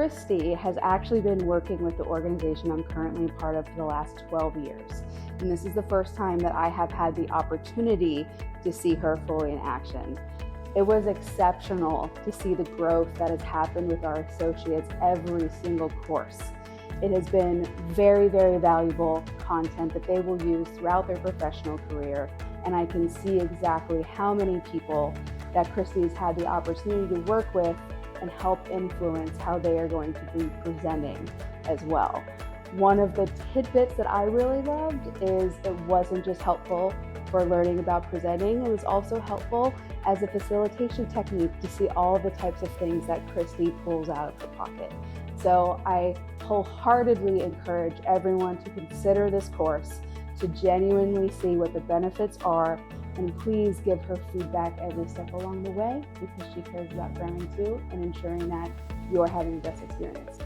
Christy has actually been working with the organization I'm currently a part of for the last 12 years. And this is the first time that I have had the opportunity to see her fully in action. It was exceptional to see the growth that has happened with our associates every single course. It has been very, very valuable content that they will use throughout their professional career. And I can see exactly how many people that Christy has had the opportunity to work with and help influence how they are going to be presenting as well. One of the tidbits that I really loved is it wasn't just helpful for learning about presenting, it was also helpful as a facilitation technique to see all the types of things that Christy pulls out of her pocket. So I wholeheartedly encourage everyone to consider this course, to genuinely see what the benefits are, and please give her feedback every step along the way because she cares about growing too and ensuring that you're having the best experience.